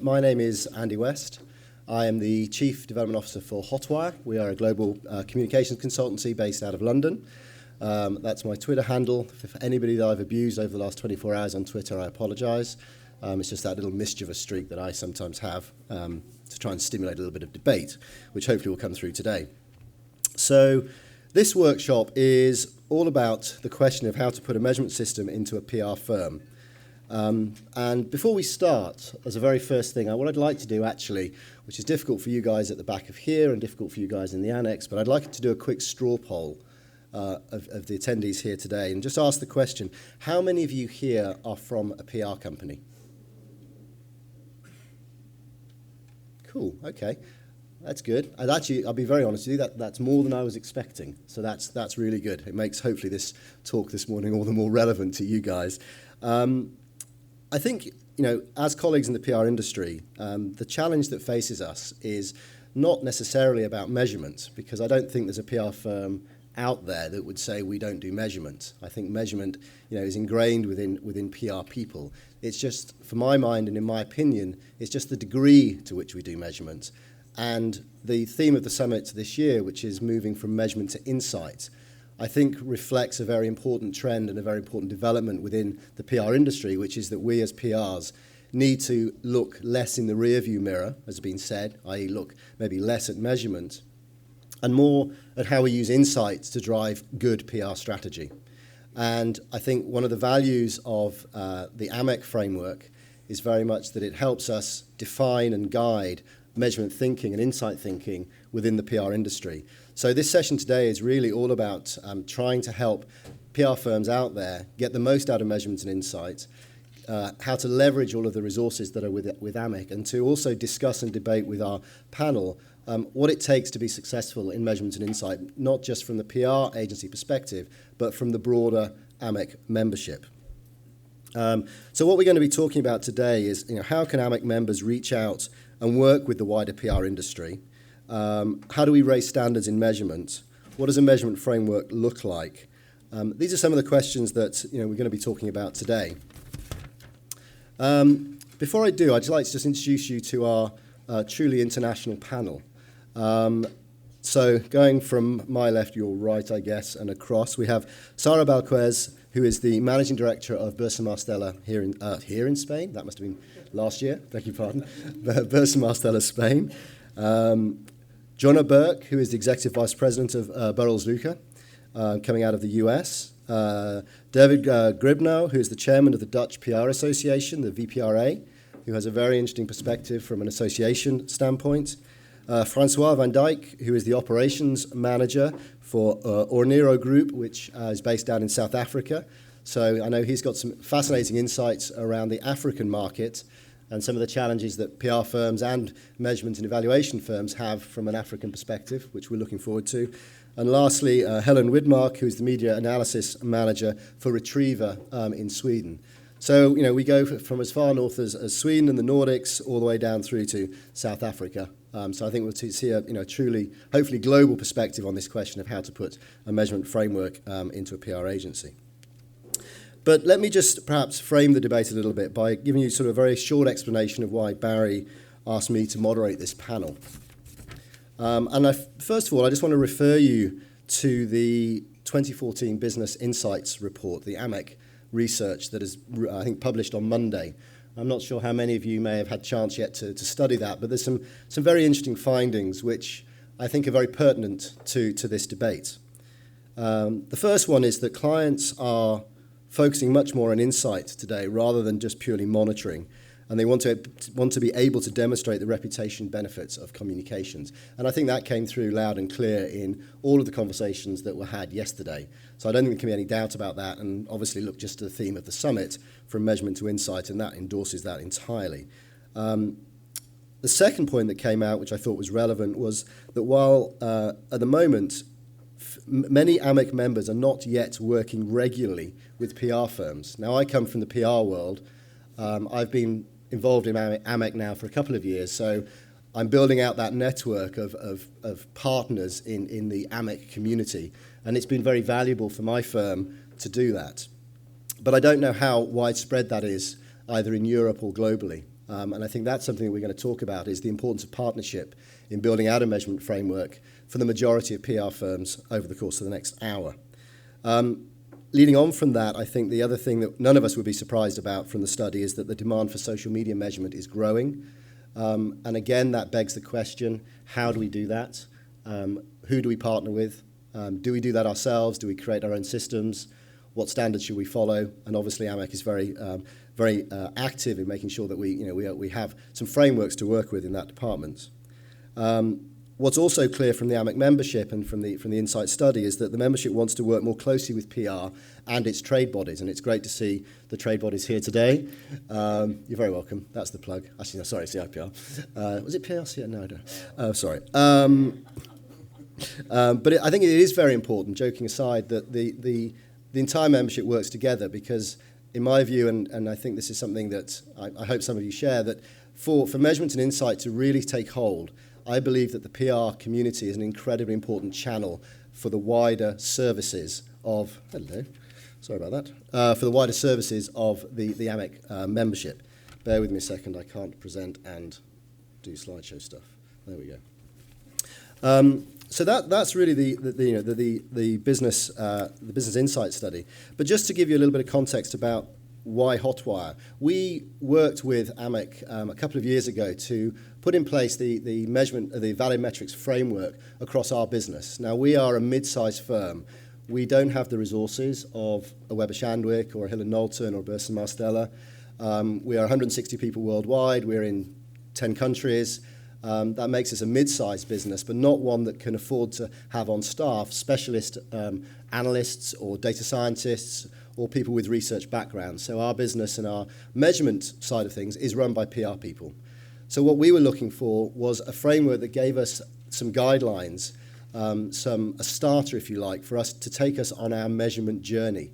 My name is Andy West. I am the Chief Development Officer for Hotwire. We are a global communications consultancy based out of London. That's my Twitter handle. For anybody that I've abused over the last 24 hours on Twitter, I apologise. It's just that little mischievous streak that I sometimes have to try and stimulate a little bit of debate, which hopefully will come through today. So this workshop is all about the question of how to put a measurement system into a PR firm. And before we start, as a very first thing, what I'd like to do actually, which is difficult for you guys at the back of here and difficult for you guys in the annex, but I'd like to do a quick straw poll of the attendees here today and just ask the question, how many of you here are from a PR company? Cool, okay. That's good. And actually, I'll be very honest with you, that's more than I was expecting. So that's really good. It makes, hopefully, this talk this morning all the more relevant to you guys. I think, as colleagues in the PR industry, the challenge that faces us is not necessarily about measurement, because I don't think there's a PR firm out there that would say we don't do measurement. I think measurement, is ingrained within PR people. It's just, for my mind and in my opinion, it's just the degree to which we do measurement. And the theme of the summit this year, which is moving from measurement to insight, I think reflects a very important trend and a very important development within the PR industry, which is that we as PRs need to look less in the rearview mirror, as has been said, i.e. look maybe less at measurement, and more at how we use insights to drive good PR strategy. And I think one of the values of the Amec framework is very much that it helps us define and guide measurement thinking and insight thinking within the PR industry. So this session today is really all about trying to help PR firms out there get the most out of measurement and insight, how to leverage all of the resources that are with Amec, and to also discuss and debate with our panel what it takes to be successful in measurement and insight, not just from the PR agency perspective, but from the broader Amec membership. So what we're going to be talking about today is how can Amec members reach out and work with the wider PR industry? How do we raise standards in measurement? What does a measurement framework look like? These are some of the questions that we're going to be talking about today. Before I do, I'd just like to introduce you to our truly international panel. So going from my left, your right, I guess, and across, we have Sara Balquez, who is the Managing Director of Bursa Marstella here in Spain. That must have been last year, beg your pardon. Bursa Marstella, Spain. Jonna Burke, who is the Executive Vice President of Burrells Luca, coming out of the US. David Gribnow, who is the Chairman of the Dutch PR Association, the VPRA, who has a very interesting perspective from an association standpoint. Francois van Dijk, who is the Operations Manager for Ornero Group, which is based down in South Africa. So I know he's got some fascinating insights around the African market and some of the challenges that PR firms and measurement and evaluation firms have from an African perspective, which we're looking forward to. And lastly, Helen Widmark, who is the Media Analysis Manager for Retriever in Sweden. So, we go from as far north as Sweden and the Nordics all the way down through to South Africa. So I think we'll see a truly, hopefully global perspective on this question of how to put a measurement framework into a PR agency. But let me just perhaps frame the debate a little bit by giving you sort of a very short explanation of why Barry asked me to moderate this panel. First of all, I just want to refer you to the 2014 Business Insights report, the Amec research that is, I think, published on Monday. I'm not sure how many of you may have had chance yet to study that, but there's some very interesting findings which I think are very pertinent to this debate. The first one is that clients are focusing much more on insight today rather than just purely monitoring, and they want to be able to demonstrate the reputation benefits of communications. And I think that came through loud and clear in all of the conversations that were had yesterday. So I don't think there can be any doubt about that, and obviously look just to the theme of the summit, from measurement to insight, and that endorses that entirely. The second point that came out, which I thought was relevant, was that while at the moment many Amec members are not yet working regularly with PR firms. Now, I come from the PR world. I've been involved in Amec now for a couple of years, so I'm building out that network of partners in the Amec community, and it's been very valuable for my firm to do that. But I don't know how widespread that is, either in Europe or globally. And I think that's something that we're going to talk about, is the importance of partnership in building out a measurement framework for the majority of PR firms over the course of the next hour. Leading on from that, I think the other thing that none of us would be surprised about from the study is that the demand for social media measurement is growing. And again, that begs the question, how do we do that? Who do we partner with? Do we do that ourselves? Do we create our own systems? What standards should we follow? And obviously, Amec is very active in making sure that we have some frameworks to work with in that department. What's also clear from the Amec membership and from the Insight study is that the membership wants to work more closely with PR and its trade bodies, and it's great to see the trade bodies here today. You're very welcome. That's the plug. Actually, no, sorry, it's the IPR. Was it PRC? No, I don't. Oh, sorry. But I think it is very important, joking aside, that the entire membership works together, because in my view, and I think this is something that I hope some of you share, that for measurement and insight to really take hold, I believe that the PR community is an incredibly important channel for the wider services of, for the wider services of the Amec membership. Bear with me a second, I can't present and do slideshow stuff. There we go. So that's really the business insight study. But just to give you a little bit of context about why Hotwire, we worked with Amec a couple of years ago to put in place the value metrics framework across our business. Now, we are a mid-sized firm. We don't have the resources of a Weber Shandwick or a Hill & Knowlton or Burson Marstella. We are 160 people worldwide. We're in 10 countries. That makes us a mid-sized business, but not one that can afford to have on staff specialist analysts or data scientists or people with research backgrounds. So our business and our measurement side of things is run by PR people. So what we were looking for was a framework that gave us some guidelines, a starter, if you like, for us to take us on our measurement journey.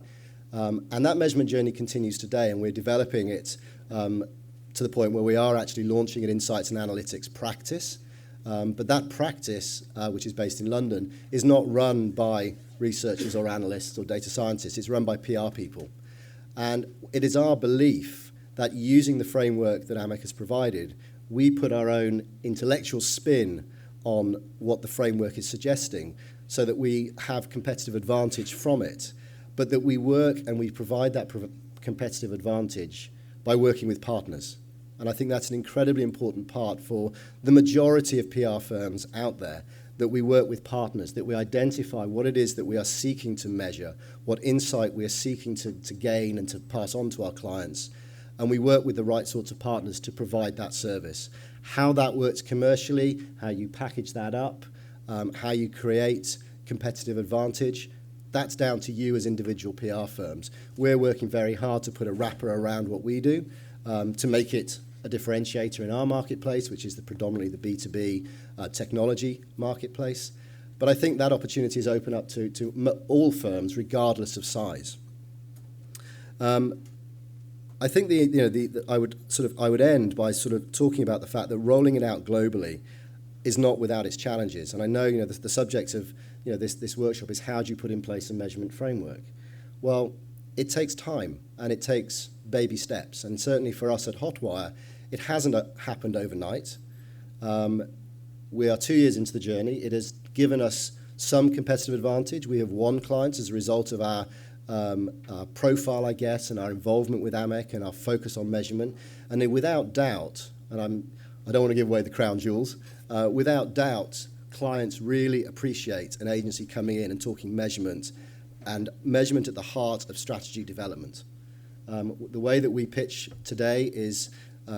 And that measurement journey continues today, and we're developing it to the point where we are actually launching an insights and analytics practice. But that practice, which is based in London, is not run by researchers or analysts or data scientists. It's run by PR people. And it is our belief that using the framework that Amec has provided, we put our own intellectual spin on what the framework is suggesting so that we have competitive advantage from it, but that we work and we provide that competitive advantage by working with partners. And I think that's an incredibly important part for the majority of PR firms out there, that we work with partners, that we identify what it is that we are seeking to measure, what insight we are seeking to gain and to pass on to our clients, and we work with the right sorts of partners to provide that service. How that works commercially, how you package that up, how you create competitive advantage, that's down to you as individual PR firms. We're working very hard to put a wrapper around what we do, to make it a differentiator in our marketplace, which is predominantly the B2B technology marketplace. But I think that opportunity is open up to all firms, regardless of size. I think I would end by sort of talking about the fact that rolling it out globally is not without its challenges. And I know the subject of this workshop is how do you put in place a measurement framework? Well, it takes time and it takes baby steps. And certainly for us at Hotwire, it hasn't happened overnight. We are 2 years into the journey. It has given us some competitive advantage. We have won clients as a result of our profile, I guess, and our involvement with Amec and our focus on measurement. And then without doubt, and I don't want to give away the crown jewels, without doubt, clients really appreciate an agency coming in and talking measurement, and measurement at the heart of strategy development. The way that we pitch today is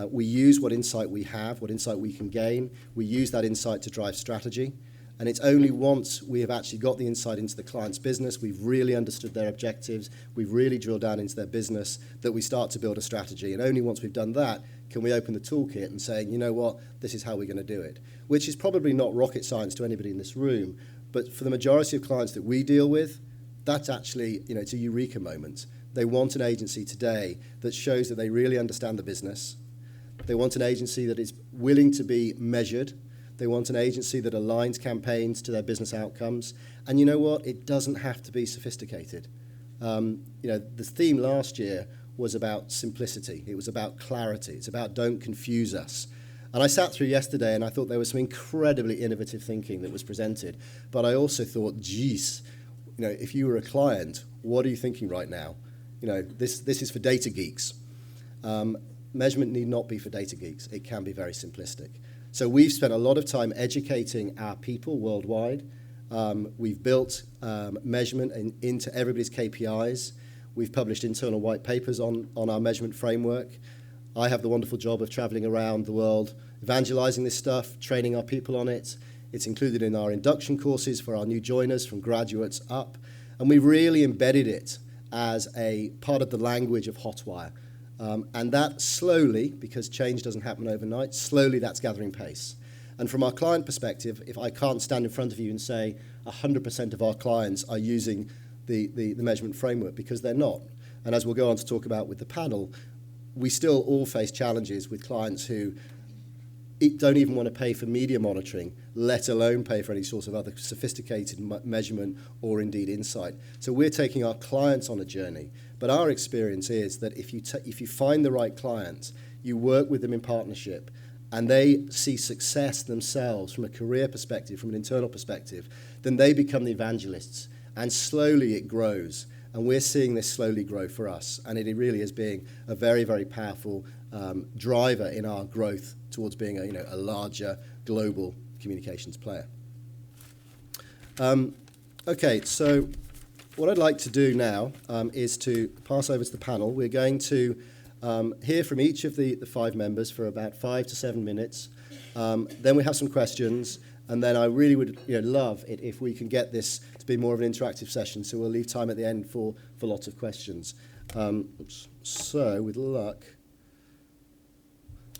we use what insight we have, what insight we can gain. We use that insight to drive strategy. And it's only once we have actually got the insight into the client's business, we've really understood their objectives, we've really drilled down into their business, that we start to build a strategy. And only once we've done that can we open the toolkit and say, you know what, this is how we're going to do it. Which is probably not rocket science to anybody in this room, but for the majority of clients that we deal with, that's actually, it's a eureka moment. They want an agency today that shows that they really understand the business. They want an agency that is willing to be measured. They want an agency that aligns campaigns to their business outcomes. And you know what? It doesn't have to be sophisticated. The theme last year was about simplicity. It was about clarity. It's about don't confuse us. And I sat through yesterday and I thought there was some incredibly innovative thinking that was presented. But I also thought, geez, if you were a client, what are you thinking right now? This is for data geeks. Measurement need not be for data geeks. It can be very simplistic. So we've spent a lot of time educating our people worldwide. We've built measurement into everybody's KPIs. We've published internal white papers on our measurement framework. I have the wonderful job of traveling around the world, evangelizing this stuff, training our people on it. It's included in our induction courses for our new joiners from graduates up. And we've really embedded it as a part of the language of Hotwire. And that slowly, because change doesn't happen overnight, slowly that's gathering pace. And from our client perspective, if I can't stand in front of you and say 100% of our clients are using the measurement framework, because they're not. And as we'll go on to talk about with the panel, we still all face challenges with clients who don't even want to pay for media monitoring, let alone pay for any sort of other sophisticated measurement or indeed insight. So we're taking our clients on a journey. But our experience is that if you find the right clients, you work with them in partnership, and they see success themselves from a career perspective, from an internal perspective, then they become the evangelists. And slowly it grows. And we're seeing this slowly grow for us. And it really is being a very, very powerful driver in our growth towards being a larger global communications player. Okay, so what I'd like to do now is to pass over to the panel. We're going to hear from each of the 5 members for about 5 to 7 minutes. Then we have some questions. And then I really would love it if we can get this to be more of an interactive session. So we'll leave time at the end for lots of questions. So with luck,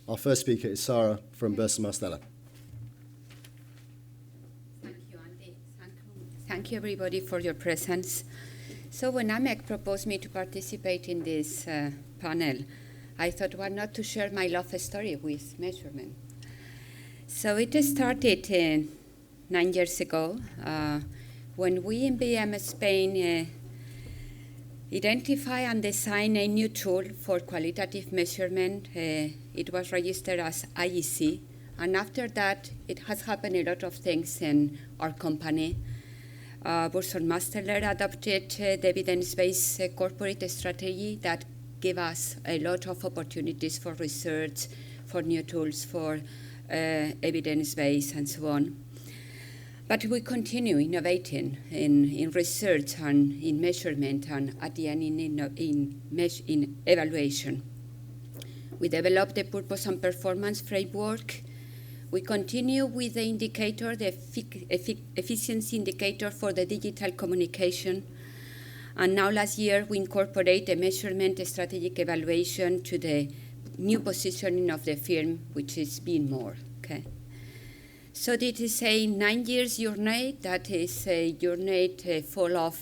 our first speaker is Sarah from Bursa Marstella. Thank you, Andy. Thank you, everybody, for your presence. So when Amec proposed me to participate in this panel, I thought, why not to share my love story with measurement? So it started 9 years ago when we in BM Spain identify and design a new tool for qualitative measurement. It was registered as IEC, and after that it has happened a lot of things in our company. Bursa Marstella adopted the evidence-based corporate strategy that gave us a lot of opportunities for research, for new tools, for evidence-based and so on. But we continue innovating in research and in measurement and at the end in evaluation. We developed the purpose and performance framework. We continue with the indicator, the efficiency indicator for the digital communication. And now last year we incorporate the measurement strategic evaluation to the new positioning of the firm, which is being more. Okay. So this is a 9 years journey. That is a journey full of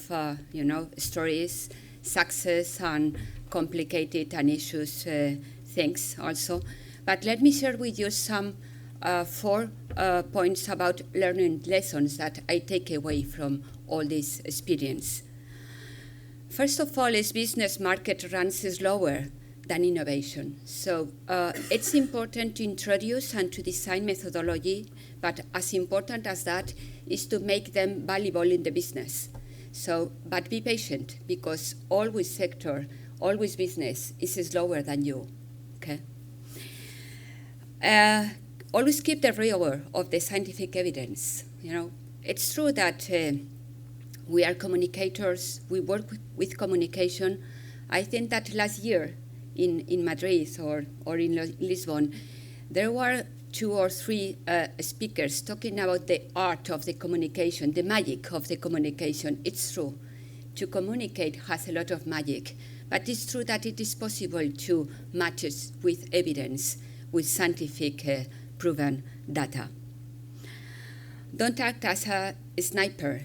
stories, success, and complicated and issues things also. But let me share with you some 4 points about learning lessons that I take away from all this experience. First of all, is business market runs slower than innovation. So it's important to introduce and to design methodology, but as important as that is to make them valuable in the business. So, but be patient, because always sector, always business is slower than you, okay? Always keep the rigor of the scientific evidence. It's true that we are communicators, we work with communication. I think that last year, in Madrid or in Lisbon, there were 2 or 3 speakers talking about the art of the communication, the magic of the communication. It's true. To communicate has a lot of magic, but it's true that it is possible to match it with evidence, with scientific proven data. Don't act as a sniper,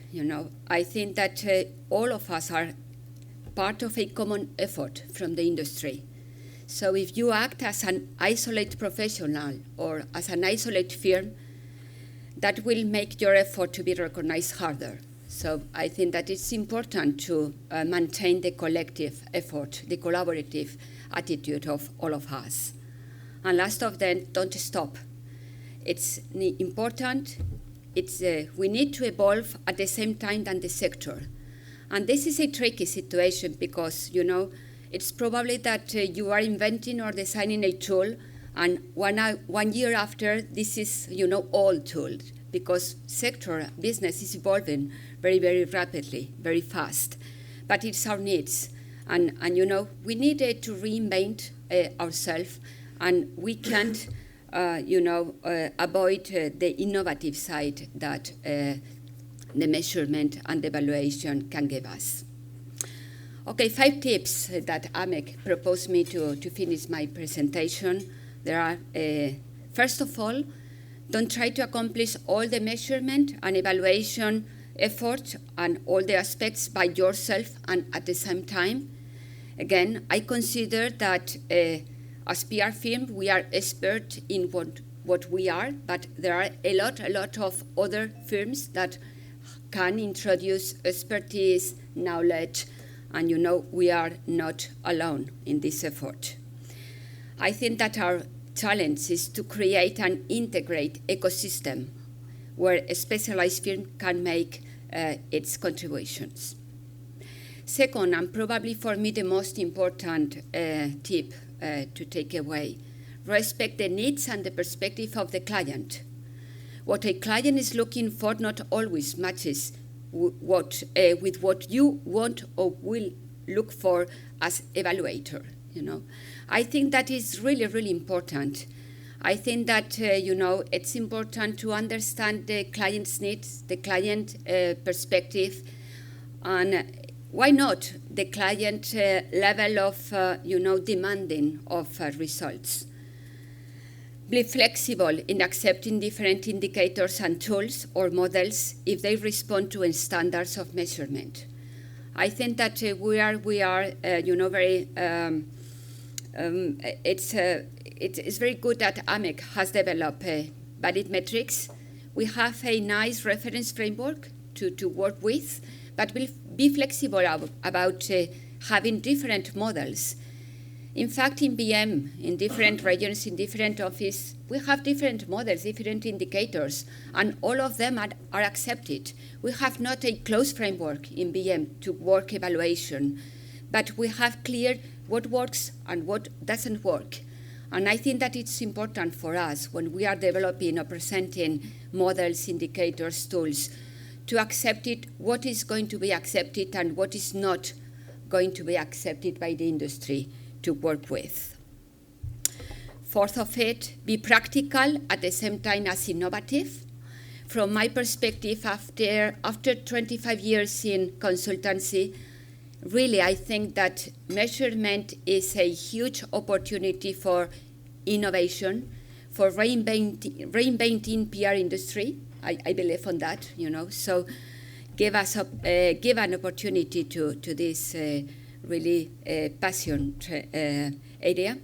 I think that all of us are part of a common effort from the industry. So if you act as an isolated professional or as an isolated firm, that will make your effort to be recognized harder. So I think that it's important to maintain the collective effort, the collaborative attitude of all of us. And last of them, don't stop. It's important. We need to evolve at the same time than the sector. And this is a tricky situation because, it's probably that you are inventing or designing a tool, and 1 year after, this is, old tool, because sector business is evolving very, very rapidly, very fast. But it's our needs. And we need to reinvent ourselves, and we can't, avoid the innovative side that the measurement and evaluation can give us. Okay, 5 tips that Amec proposed me to finish my presentation. There are, first of all, don't try to accomplish all the measurement and evaluation effort and all the aspects by yourself and at the same time. Again, I consider that as PR firm, we are expert in what we are, but there are a lot of other firms that can introduce expertise, knowledge, and we are not alone in this effort. I think that our challenge is to create an integrated ecosystem where a specialized firm can make its contributions. Second, and probably for me the most important tip to take away, respect the needs and the perspective of the client. What a client is looking for not always matches with what you want or will look for as evaluator. I think that is really, really important. I think that it's important to understand the client's needs, the client perspective, and why not the client level of demanding of results. Be flexible in accepting different indicators and tools or models if they respond to standards of measurement. I think that we are very. It's very good that Amec has developed valid metrics. We have a nice reference framework to work with, but we'll be flexible about having different models. In fact, in BM, in different regions, in different offices, we have different models, different indicators, and all of them are accepted. We have not a closed framework in BM to work evaluation, but we have clear what works and what doesn't work. And I think that it's important for us when we are developing or presenting models, indicators, tools, to accept it, what is going to be accepted and what is not going to be accepted by the industry to work with. Fourth of it, be practical at the same time as innovative. From my perspective, after 25 years in consultancy, really I think that measurement is a huge opportunity for innovation, for reinventing PR industry. I believe on that, so give an opportunity to this really passion area.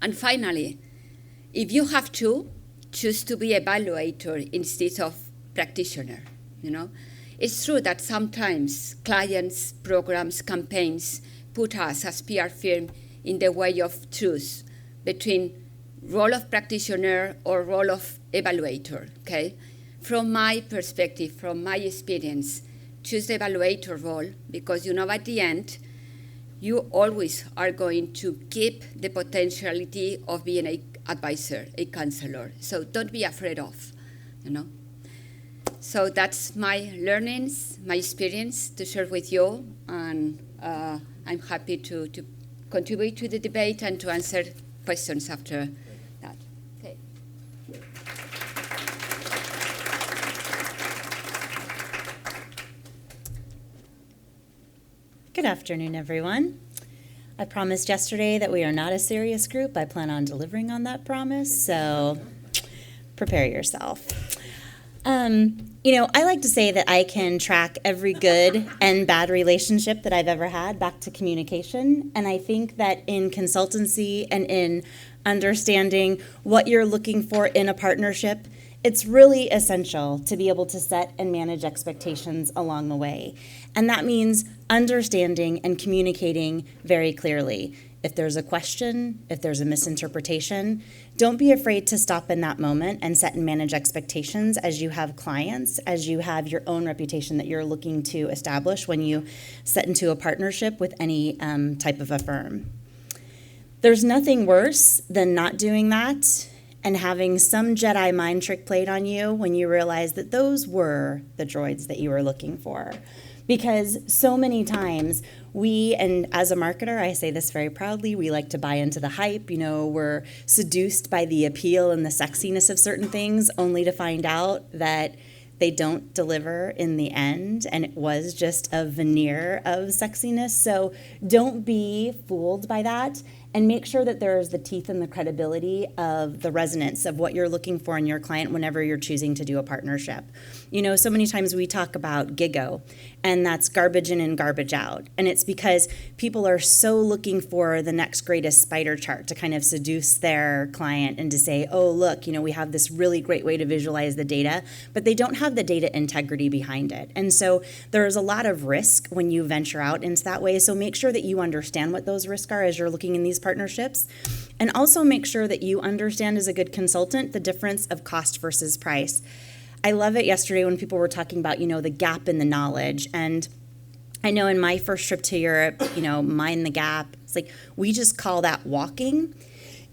And finally, if you have to, choose to be evaluator instead of practitioner. It's true that sometimes clients, programs, campaigns put us as PR firm in the way of choose between role of practitioner or role of evaluator, okay? From my perspective, from my experience, choose the evaluator role because, at the end, you always are going to keep the potentiality of being an advisor, a counselor. So don't be afraid of, So that's my learnings, my experience to share with you, and I'm happy to contribute to the debate and to answer questions after that. Okay. Good afternoon, everyone. I promised yesterday that we are not a serious group. I plan on delivering on that promise, so prepare yourself. I like to say that I can track every good and bad relationship that I've ever had back to communication. And I think that in consultancy and in understanding what you're looking for in a partnership It's really essential to be able to set and manage expectations along the way. And that means understanding and communicating very clearly. If there's a question, if there's a misinterpretation, don't be afraid to stop in that moment and set and manage expectations as you have clients, as you have your own reputation that you're looking to establish when you set into a partnership with any type of a firm. There's nothing worse than not doing that and having some Jedi mind trick played on you when you realize that those were the droids that you were looking for. Because so many times we, and as a marketer, I say this very proudly, we like to buy into the hype. We're seduced by the appeal and the sexiness of certain things, only to find out that they don't deliver in the end, and it was just a veneer of sexiness. So don't be fooled by that, and make sure that there's the teeth and the credibility of the resonance of what you're looking for in your client whenever you're choosing to do a partnership. So many times we talk about GIGO, and that's garbage in and garbage out. And it's because people are so looking for the next greatest spider chart to kind of seduce their client and to say, oh, look, we have this really great way to visualize the data, but they don't have the data integrity behind it. And so there's a lot of risk when you venture out into that way. So make sure that you understand what those risks are as you're looking in these partnerships. And also make sure that you understand as a good consultant the difference of cost versus price. I love it yesterday when people were talking about, the gap in the knowledge. And I know in my first trip to Europe, mind the gap. It's like, we just call that walking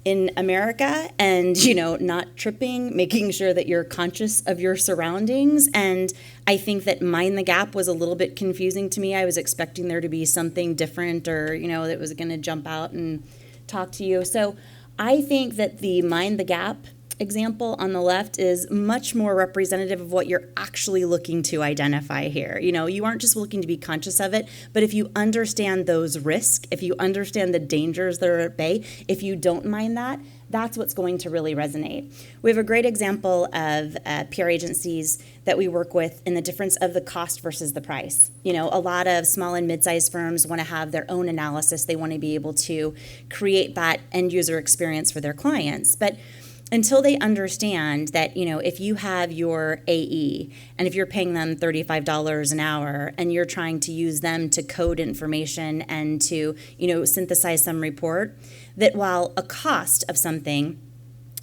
in America, and, not tripping, making sure that you're conscious of your surroundings. And I think that mind the gap was a little bit confusing to me. I was expecting there to be something different or, that was going to jump out and talk to you. So I think that the mind the gap example on the left is much more representative of what you're actually looking to identify here. You aren't just looking to be conscious of it, but if you understand those risks, if you understand the dangers that are at bay, if you don't mind that, that's what's going to really resonate. We have a great example of PR agencies that we work with in the difference of the cost versus the price. A lot of small and mid-sized firms want to have their own analysis. They want to be able to create that end user experience for their clients. But until they understand that, if you have your AE and if you're paying them $35 an hour and you're trying to use them to code information and to, synthesize some report, that while a cost of something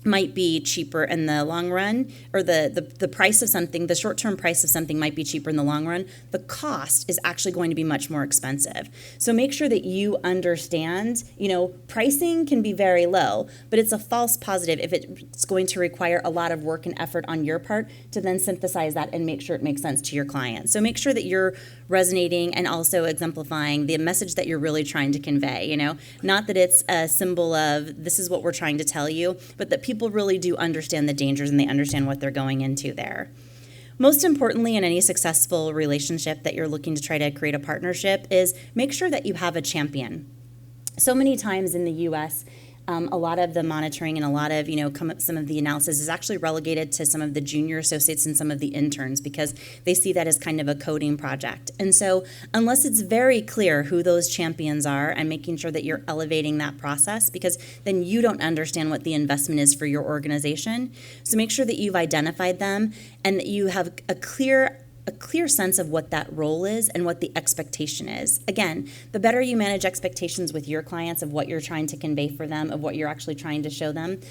might be cheaper in the long run, or the price of something, the short-term price of something might be cheaper in the long run, the cost is actually going to be much more expensive. So make sure that you understand, pricing can be very low, but it's a false positive if it's going to require a lot of work and effort on your part to then synthesize that and make sure it makes sense to your client. So make sure that you're resonating and also exemplifying the message that you're really trying to convey, not that it's a symbol of this is what we're trying to tell you, but that people really do understand the dangers and they understand what they're going into there. Most importantly, in any successful relationship that you're looking to try to create a partnership is make sure that you have a champion. So many times in the U.S., a lot of the monitoring and a lot of, some of the analysis is actually relegated to some of the junior associates and some of the interns because they see that as kind of a coding project. And so unless it's very clear who those champions are and making sure that you're elevating that process, because then you don't understand what the investment is for your organization. So make sure that you've identified them and that you have a clear sense of what that role is and what the expectation is. Again, the better you manage expectations with your clients of what you're trying to convey for them, of what you're actually trying to show them.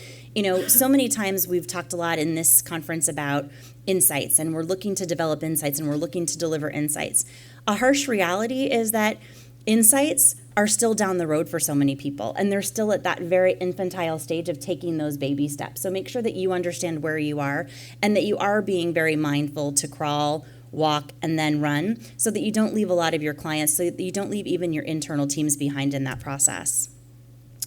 So many times we've talked a lot in this conference about insights, and we're looking to develop insights and we're looking to deliver insights. A harsh reality is that insights are still down the road for so many people, and they're still at that very infantile stage of taking those baby steps. So make sure that you understand where you are and that you are being very mindful to crawl, walk, and then run so that you don't leave a lot of your clients, so that you don't leave even your internal teams behind in that process.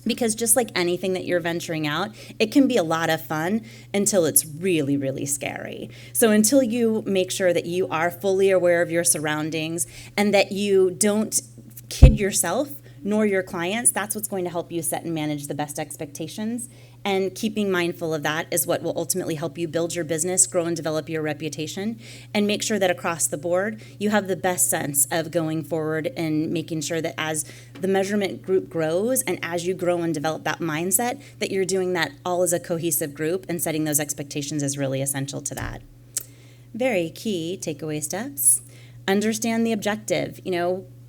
Because just like anything that you're venturing out, it can be a lot of fun until it's really, really scary. So until you make sure that you are fully aware of your surroundings and that you don't kid yourself nor your clients, that's what's going to help you set and manage the best expectations. And keeping mindful of that is what will ultimately help you build your business, grow and develop your reputation, and make sure that across the board, you have the best sense of going forward and making sure that as the measurement group grows and as you grow and develop that mindset, that you're doing that all as a cohesive group, and setting those expectations is really essential to that. Very key takeaway steps. Understand the objective.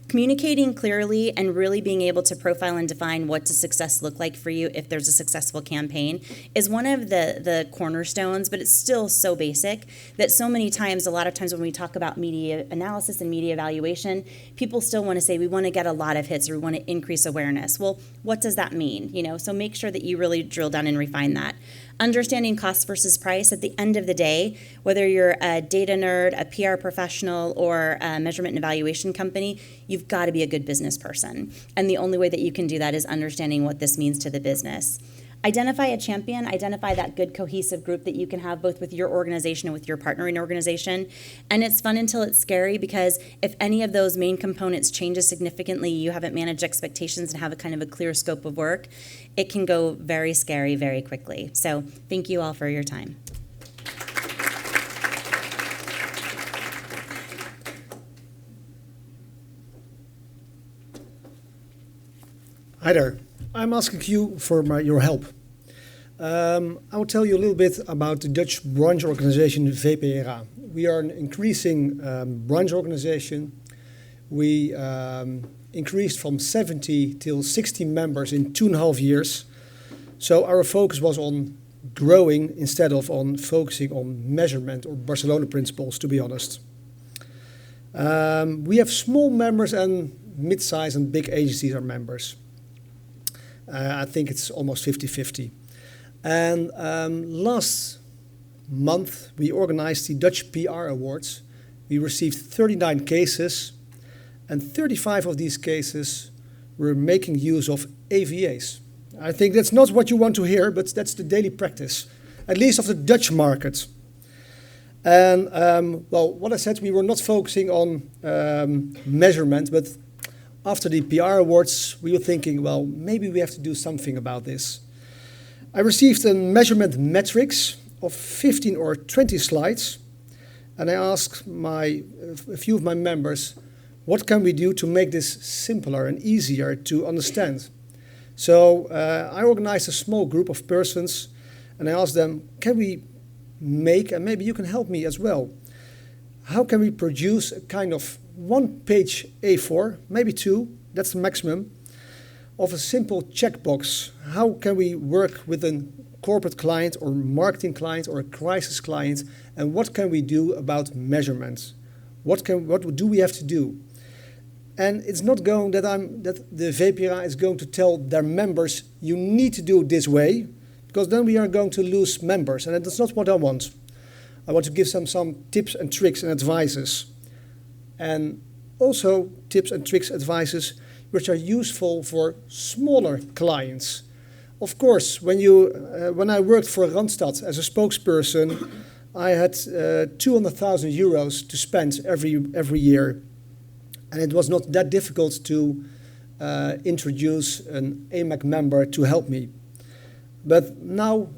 Communicating clearly and really being able to profile and define what does success look like for you if there's a successful campaign is one of the cornerstones, but it's still so basic that so many times, a lot of times when we talk about media analysis and media evaluation, people still want to say we want to get a lot of hits or we want to increase awareness. Well, what does that mean? So make sure that you really drill down and refine that. Understanding cost versus price. At the end of the day, whether you're a data nerd, a PR professional, or a measurement and evaluation company, you've got to be a good business person. And the only way that you can do that is understanding what this means to the business. Identify a champion, identify that good cohesive group that you can have both with your organization and with your partnering organization. And it's fun until it's scary, because if any of those main components changes significantly, you haven't managed expectations and have a kind of a clear scope of work, it can go very scary very quickly. So thank you all for your time. Hi there. I'm asking you for your help. I will tell you a little bit about the Dutch branch organization VPRA. We are an increasing branch organization. We increased from 70 till 60 members in 2.5 years. So our focus was on growing instead of on focusing on measurement or Barcelona principles, to be honest. We have small members and mid-size and big agencies are members. I think it's almost 50-50. And last month, we organized the Dutch PR Awards. We received 39 cases, and 35 of these cases were making use of AVAs. I think that's not what you want to hear, but that's the daily practice, at least of the Dutch market. And, what I said, we were not focusing on measurement, but after the PR Awards, we were thinking, maybe we have to do something about this. I received a measurement matrix of 15 or 20 slides, and I asked a few of my members, what can we do to make this simpler and easier to understand? So I organized a small group of persons, and I asked them, can we make, and maybe you can help me as well, how can we produce a kind of one-page A4, maybe two, that's the maximum, of a simple checkbox. How can we work with a corporate client or marketing client or a crisis client, and what can we do about measurements? What do we have to do? And it's not going that the VPRA is going to tell their members, you need to do it this way, because then we are going to lose members, and that's not what I want. I want to give them some tips and tricks and advices. And also tips and tricks, advices, which are useful for smaller clients. Of course, when I worked for Randstad as a spokesperson, I had 200,000 euros to spend every year. And it was not that difficult to introduce an Amec member to help me. But now,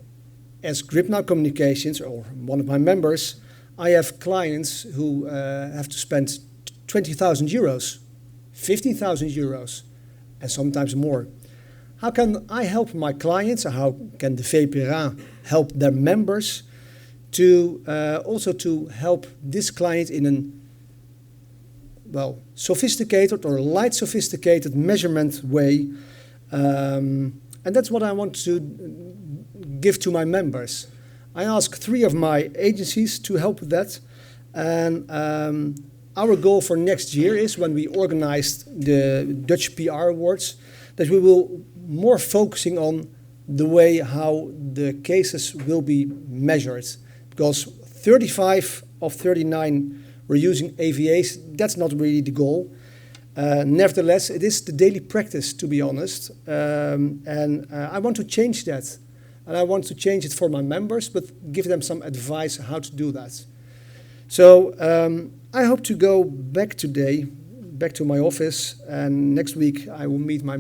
as GripNow Communications, or one of my members, I have clients who have to spend 20,000 euros, 15,000 euros, and sometimes more. How can I help my clients, or how can the VPRA help their members to also to help this client in a sophisticated or light sophisticated measurement way? And that's what I want to give to my members. I asked 3 of my agencies to help with that. And our goal for next year is, when we organized the Dutch PR Awards, that we will more focusing on the way how the cases will be measured. Because 35 of 39 were using AVAs. That's not really the goal. Nevertheless, it is the daily practice, to be honest. I want to change that. And I want to change it for my members, but give them some advice how to do that. So I hope to go back today back to my office, and next week I will meet my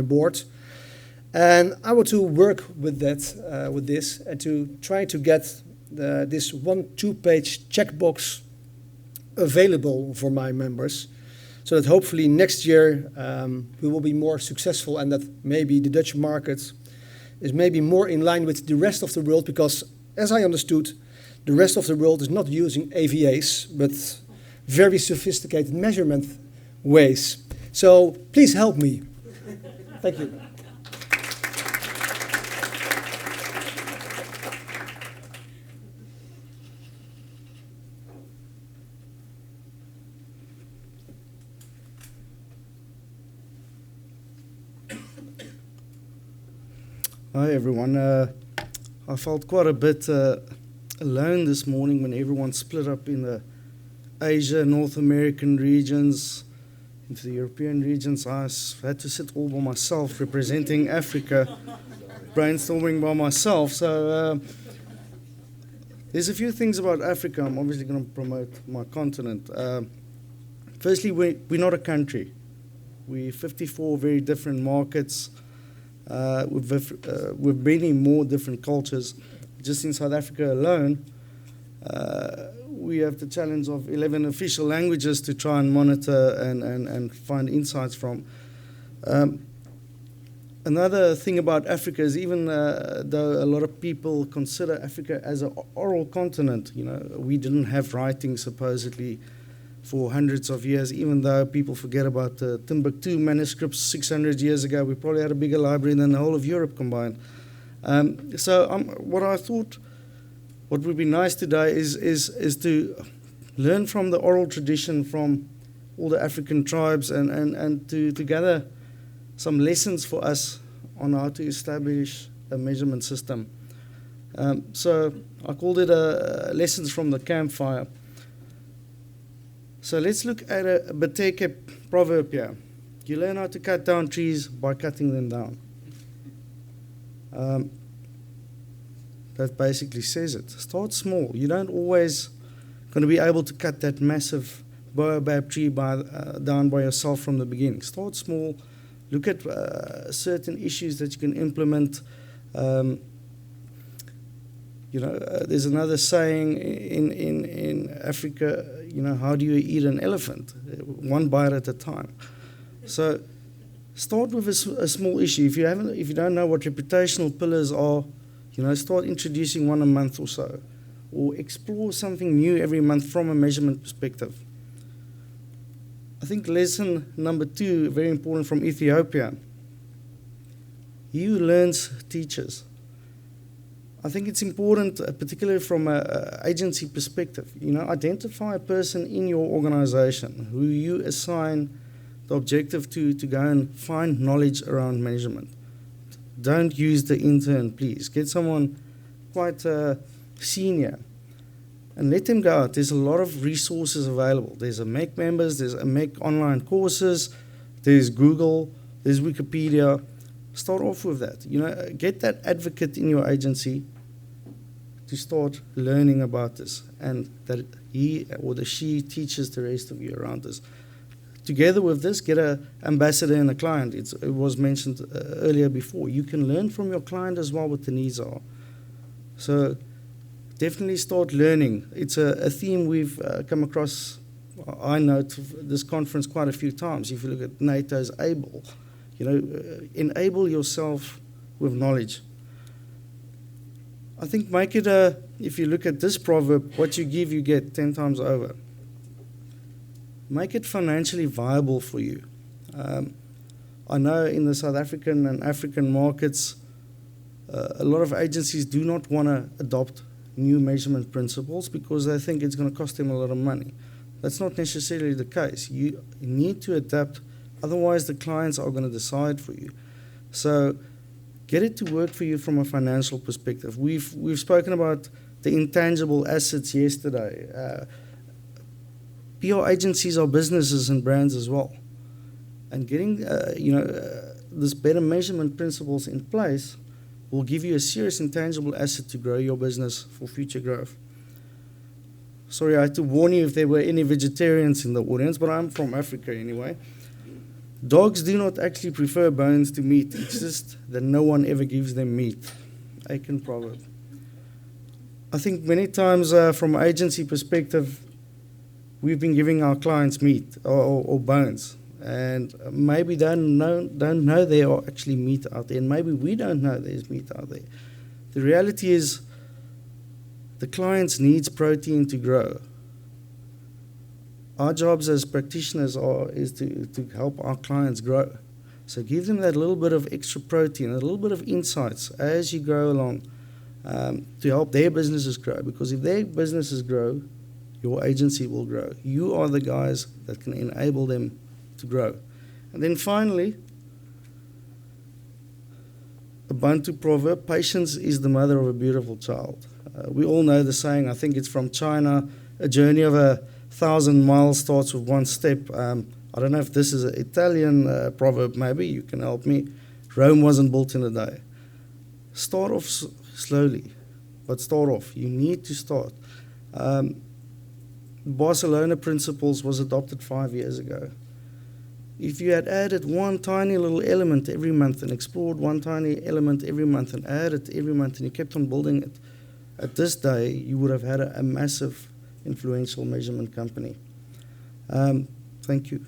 board, and I want to work with that, with this, and to try to get this 1-2-page checkbox available for my members, so that hopefully next year we will be more successful, and that maybe the Dutch market is maybe more in line with the rest of the world, because as I understood, the rest of the world is not using AVAs, but very sophisticated measurement ways. So please help me. Thank you. Hi everyone. I felt quite a bit alone this morning when everyone split up in the Asia, North American regions, into the European regions. I had to sit all by myself representing Africa, brainstorming by myself. So there's a few things about Africa. I'm obviously going to promote my continent. Firstly, we're not a country. We're 54 very different markets. With many more different cultures. Just in South Africa alone, we have the challenge of 11 official languages to try and monitor and find insights from. Another thing about Africa is, even though a lot of people consider Africa as an oral continent, we didn't have writing supposedly for hundreds of years, even though people forget about the Timbuktu manuscripts 600 years ago. We probably had a bigger library than the whole of Europe combined. What I thought what would be nice today is to learn from the oral tradition from all the African tribes and to gather some lessons for us on how to establish a measurement system. So I called it Lessons from the Campfire. So let's look at a Bateke proverb here. You learn how to cut down trees by cutting them down. That basically says it. Start small. You don't always going to be able to cut that massive baobab tree down by yourself from the beginning. Start small. Look at certain issues that you can implement. There's another saying in Africa, how do you eat an elephant? One bite at a time. So start with a small issue. If you don't know what reputational pillars are, start introducing one a month or so, or explore something new every month from a measurement perspective. I think lesson number 2, very important, from Ethiopia. He who learns teaches. I think it's important, particularly from an agency perspective, identify a person in your organization who you assign the objective to go and find knowledge around measurement. Don't use the intern, please. Get someone quite senior and let them go out. There's a lot of resources available. There's Amec members, there's Amec online courses, there's Google, there's Wikipedia. Start off with that. Get that advocate in your agency to start learning about this, and that he or she teaches the rest of you around this. Together with this, get an ambassador and a client. It was mentioned earlier before. You can learn from your client as well what the needs are. So definitely start learning. It's a theme we've come across, I note, this conference quite a few times. If you look at NATO's ABLE, enable yourself with knowledge. I think make it if you look at this proverb, what you give, you get 10 times over. Make it financially viable for you. I know in the South African and African markets, a lot of agencies do not want to adopt new measurement principles because they think it's going to cost them a lot of money. That's not necessarily the case. You need to adapt, otherwise the clients are going to decide for you. So get it to work for you from a financial perspective. We've spoken about the intangible assets yesterday. PR agencies are businesses and brands as well. And getting this better measurement principles in place will give you a serious intangible asset to grow your business for future growth. sorry, I had to warn you if there were any vegetarians in the audience, but I'm from Africa anyway. Dogs do not actually prefer bones to meat. It's just that no one ever gives them meat. Aiken proverb. I think many times from an agency perspective, we've been giving our clients meat or bones. And maybe don't know there are actually meat out there. And maybe we don't know there's meat out there. The reality is the clients needs protein to grow. Our jobs as practitioners is to help our clients grow. So give them that little bit of extra protein, a little bit of insights as you grow along to help their businesses grow. Because if their businesses grow, your agency will grow. You are the guys that can enable them to grow. And then finally, a Bantu proverb, patience is the mother of a beautiful child. We all know the saying, I think it's from China, a journey of 1,000 miles starts with one step. I don't know if this is an Italian proverb, maybe you can help me. Rome wasn't built in a day. Start off slowly, but start off. You need to start. Barcelona Principles was adopted 5 years ago. If you had added one tiny little element every month and explored one tiny element every month and added every month and you kept on building it, at this day you would have had a massive influential measurement company. Thank you.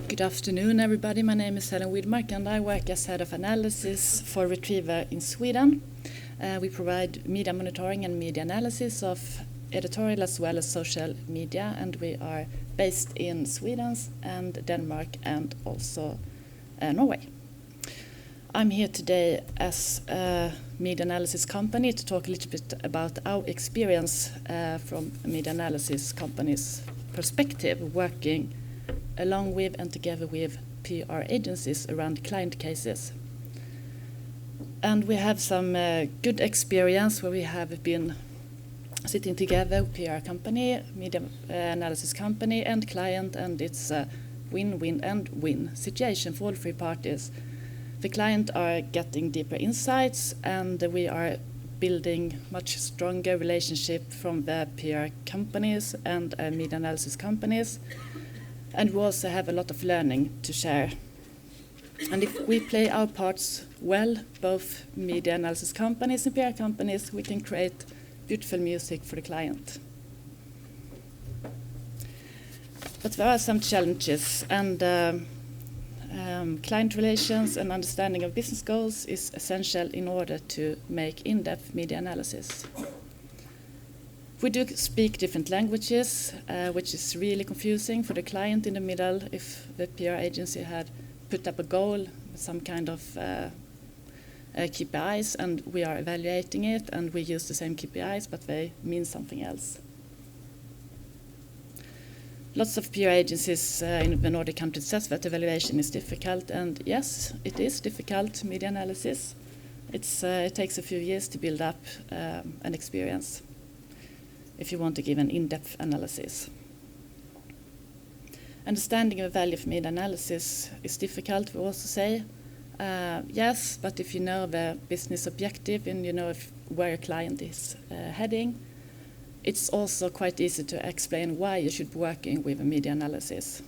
Good afternoon, everybody. My name is Helen Widmark, and I work as Head of Analysis for Retriever in Sweden. We provide media monitoring and media analysis of editorial as well as social media, and we are based in Sweden and Denmark and also Norway. I'm here today as a media analysis company to talk a little bit about our experience from a media analysis company's perspective, working along with and together with PR agencies around client cases. And we have some good experience where we have been sitting together, PR company, media analysis company, and client, and it's a win-win and win situation for all three parties. The client are getting deeper insights, and we are building much stronger relationship from the PR companies and media analysis companies. And we also have a lot of learning to share. And if we play our parts well, both media analysis companies and PR companies, we can create beautiful music for the client. But there are some challenges, and client relations and understanding of business goals is essential in order to make in-depth media analysis. We do speak different languages, which is really confusing for the client in the middle if the PR agency had put up a goal, some kind of KPIs, and we are evaluating it, and we use the same KPIs, but they mean something else. Lots of PR agencies in the Nordic countries says that evaluation is difficult, and yes, it is difficult, media analysis. It takes a few years to build up an experience if you want to give an in-depth analysis. Understanding the value of media analysis is difficult, we also say. Yes, but if you know the business objective and you know where your client is heading, it's also quite easy to explain why you should be working with a media analysis.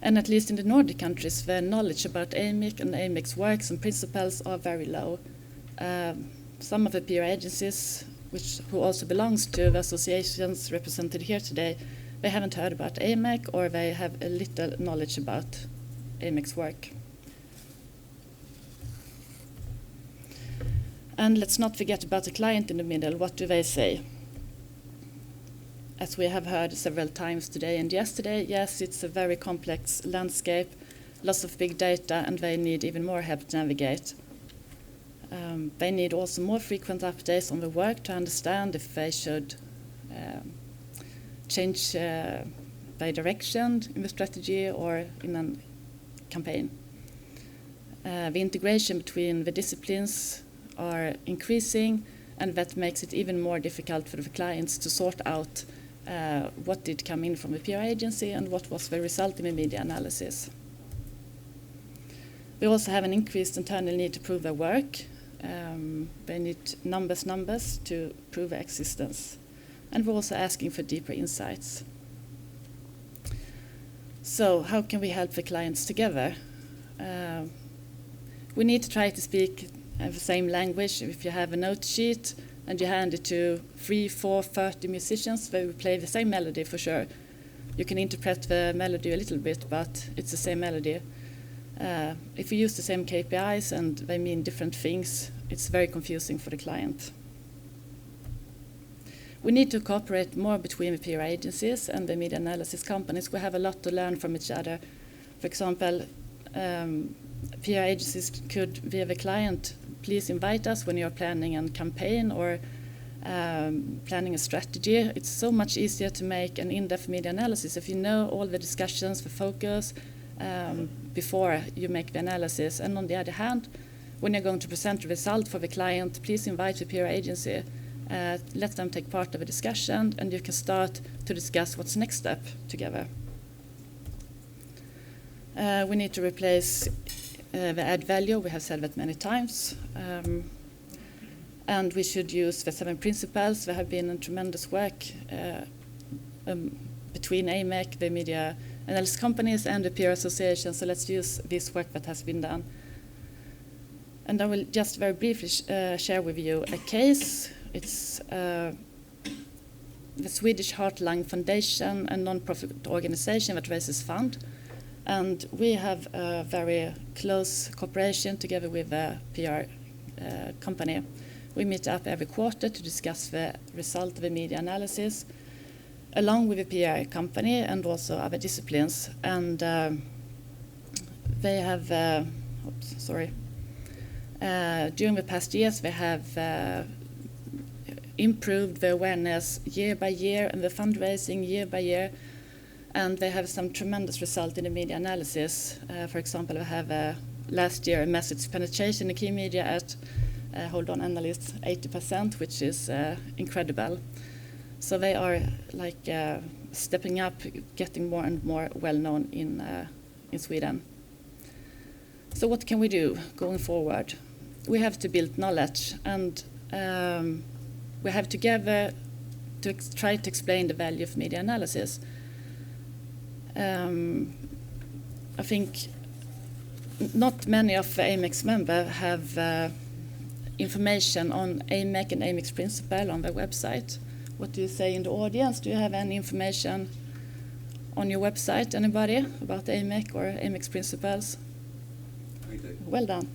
And at least in the Nordic countries, the knowledge about Amec and Amec's works and principles are very low. Some of the PR agencies, who also belongs to the associations represented here today, they haven't heard about Amec, or they have a little knowledge about Amec's work. And let's not forget about the client in the middle. What do they say? As we have heard several times today and yesterday, yes, it's a very complex landscape, lots of big data, and they need even more help to navigate. They need also more frequent updates on the work to understand if they should change their direction in the strategy or in a campaign. The integration between the disciplines are increasing, and that makes it even more difficult for the clients to sort out what did come in from the PR agency and what was the result in the media analysis. We also have an increased internal need to prove their work. They need numbers to prove their existence. And we're also asking for deeper insights. So how can we help the clients together? We need to try to speak the same language. If you have a note sheet and you hand it to 3, 4, 30 musicians, they will play the same melody for sure. You can interpret the melody a little bit, but it's the same melody. If we use the same KPIs and they mean different things, it's very confusing for the client. We need to cooperate more between the PR agencies and the media analysis companies. We have a lot to learn from each other. For example, PR agencies could, via the client, please invite us when you're planning a campaign or planning a strategy. It's so much easier to make an in-depth media analysis if you know all the discussions, the focus, before you make the analysis. And on the other hand, when you're going to present the result for the client, please invite the PR agency. Let them take part of a discussion, and you can start to discuss what's next step together. We need to replace the add value. We have said that many times. And we should use the 7 principles. There have been a tremendous work between Amec, the media analysis companies, and the PR association. So let's use this work that has been done. And I will just very briefly share with you a case. It's the Swedish Heart Lung Foundation, a non-profit organization that raises funds. And we have a very close cooperation together with a PR company. We meet up every quarter to discuss the result of the media analysis, along with the PR company and also other disciplines. And they have, during the past years, they have improved the awareness year by year and the fundraising year by year. And they have some tremendous result in the media analysis. For example, we have last year a message penetration in key media at, hold on, analysts, 80%, which is incredible. So they are like stepping up, getting more and more well-known in Sweden. So what can we do going forward? We have to build knowledge, and we have together to try to explain the value of media analysis. I think not many of Amec's members have information on Amec and Amec's principle on their website. What do you say in the audience? Do you have any information on your website, anybody, about Amec or Amec's principles? We do. Well done.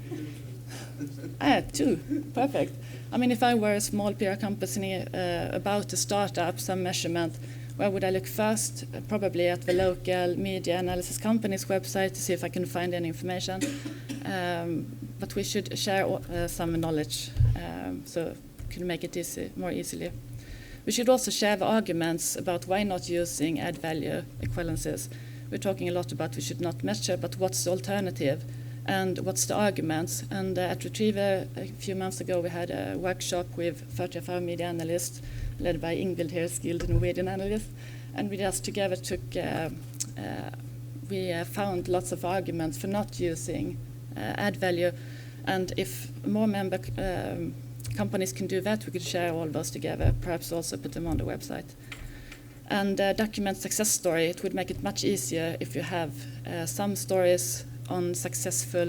2, perfect. I mean, if I were a small PR company about to start up some measurement, where would I look first? Probably at the local media analysis company's website to see if I can find any information. But we should share some knowledge so we can make it more easily. We should also share the arguments about why not using add value equivalences. We're talking a lot about we should not measure, but what's the alternative? And what's the arguments? And at Retriever, a few months ago, we had a workshop with 30 of our media analysts, led by Ingvild here, skilled Norwegian analyst. And we just together we found lots of arguments for not using add value. And if more member companies can do that, we could share all those together, perhaps also put them on the website. And document success story. It would make it much easier if you have some stories on successful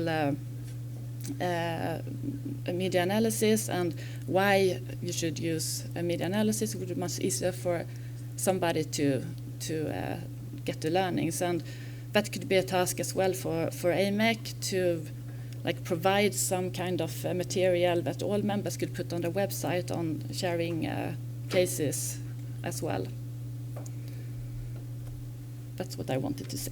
media analysis and why you should use a media analysis. It would be much easier for somebody to get the learnings, and that could be a task as well for Amec to provide some kind of material that all members could put on their website on sharing cases as well. That's what I wanted to say.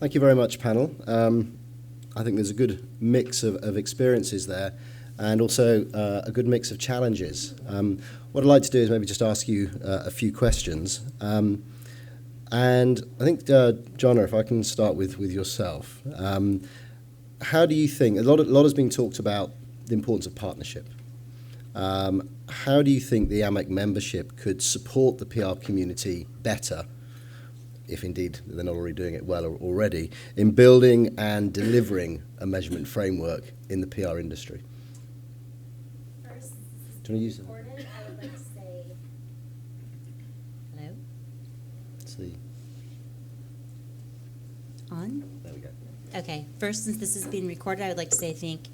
Thank you very much, panel. I think there's a good mix of experiences there, and also a good mix of challenges. What I'd like to do is maybe just ask you a few questions. And I think, Jonna, if I can start with yourself. How do you think, a lot has been talked about the importance of partnership. How do you think the Amec membership could support the PR community better if indeed they're not already doing it well already, in building and delivering a measurement framework in the PR industry? First, Do you want to use it? recorded, I would like to say, hello, Let's see. on? There we go. Okay, first, since this is being recorded, I would like to say I think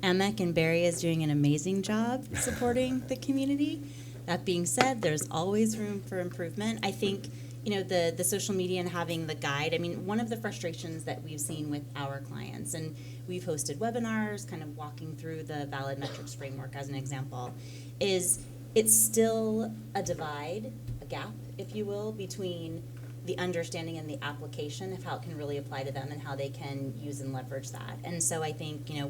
Amec and Barry is doing an amazing job supporting the community. That being said, there's always room for improvement. I think, you know, the social media and having the guide, I mean, one of the frustrations that we've seen with our clients, and we've hosted webinars kind of walking through the valid metrics framework as an example, is it's still a divide, a gap, if you will, between the understanding and the application of how it can really apply to them and how they can use and leverage that. And so I think, you know,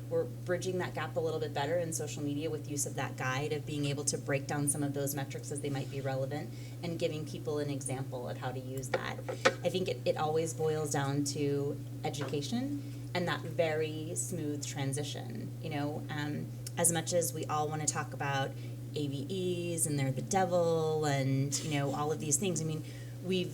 we're bridging that gap a little bit better in social media with use of that guide of being able to break down some of those metrics as they might be relevant and giving people an example of how to use that. I think it always boils down to education and that very smooth transition. You know, as much as we all want to talk about AVEs and they're the devil and, you know, all of these things, I mean, we